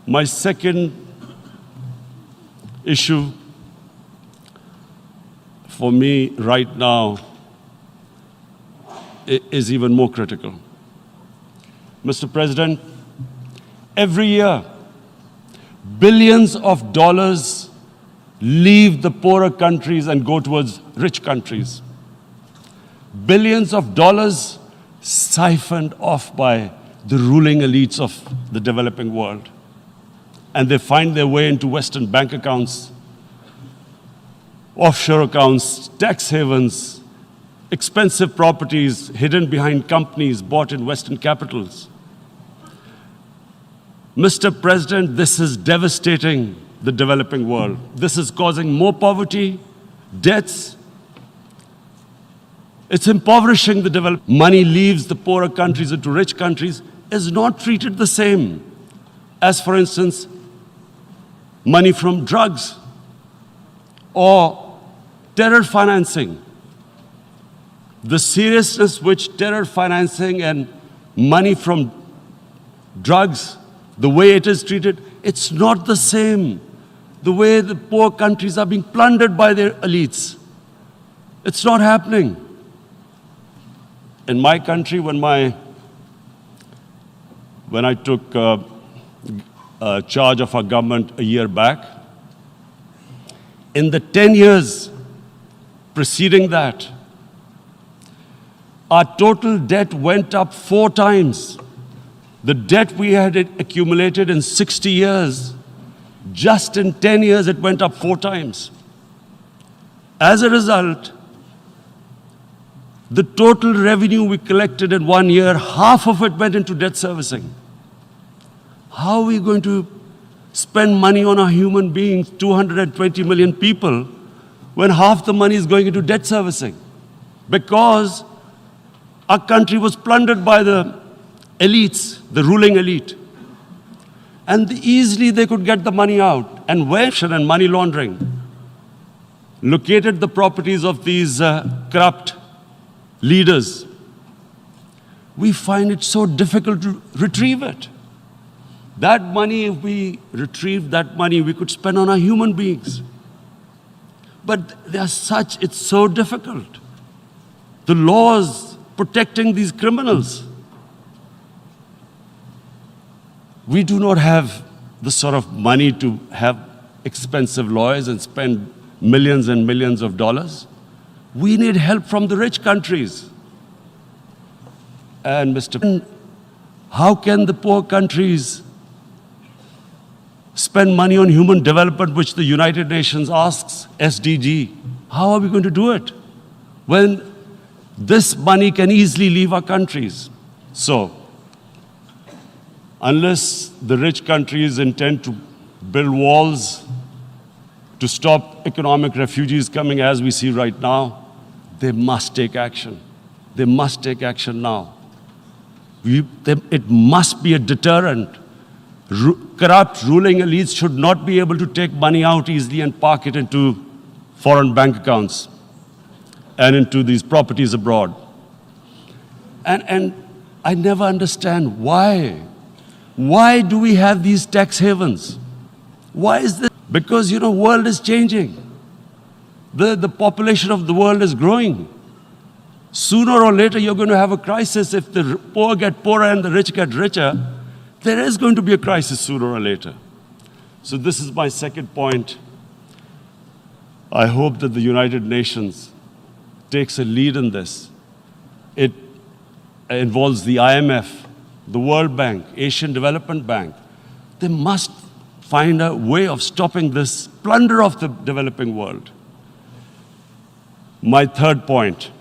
My second issue for me right now is even more critical. Mr. President, every year, billions of dollars leave the poorer countries and go towards rich countries. Billions of dollars siphoned off by the ruling elites of the developing world. And they find their way into Western bank accounts, offshore accounts, tax havens, expensive properties hidden behind companies bought in Western capitals. Mr. President, this is devastating the developing world. This is causing more poverty, debts. It's impoverishing the developed. Money leaves the poorer countries into rich countries, is not treated the same as, for instance, money from drugs or terror financing. The seriousness which terror financing and money from drugs, the way it is treated, it's not the same. The way the poor countries are being plundered by their elites. It's not happening. In my country, when I took charge of our government a year back, in the 10 years preceding that, our total debt went up 4 times. The debt we had accumulated in 60 years, just in 10 years, it went up 4 times. As a result, the total revenue we collected in 1 year, half of it went into debt servicing. How are we going to spend money on our human beings, 220 million people, when half the money is going into debt servicing? Because our country was plundered by the elites, the ruling elite. And easily they could get the money out. And and money laundering located the properties of these corrupt leaders. We find it so difficult to retrieve it. That money, if we retrieved that money, we could spend on our human beings. But it's so difficult. The laws protecting these criminals. We do not have the sort of money to have expensive lawyers and spend millions and millions of dollars. We need help from the rich countries. And how can the poor countries spend money on human development, which the United Nations asks, SDG? How are we going to do it when this money can easily leave our countries? So, unless the rich countries intend to build walls to stop economic refugees coming as we see right now, they must take action. They must take action now. It must be a deterrent. Corrupt ruling elites should not be able to take money out easily and park it into foreign bank accounts and into these properties abroad. And I never understand why. Why do we have these tax havens? Why is this? Because, the world is changing. The population of the world is growing. Sooner or later, you're going to have a crisis. If the poor get poorer and the rich get richer, there is going to be a crisis sooner or later. So this is my second point. I hope that the United Nations takes a lead in this. It involves the IMF, the World Bank, Asian Development Bank. They must find a way of stopping this plunder of the developing world. My third point.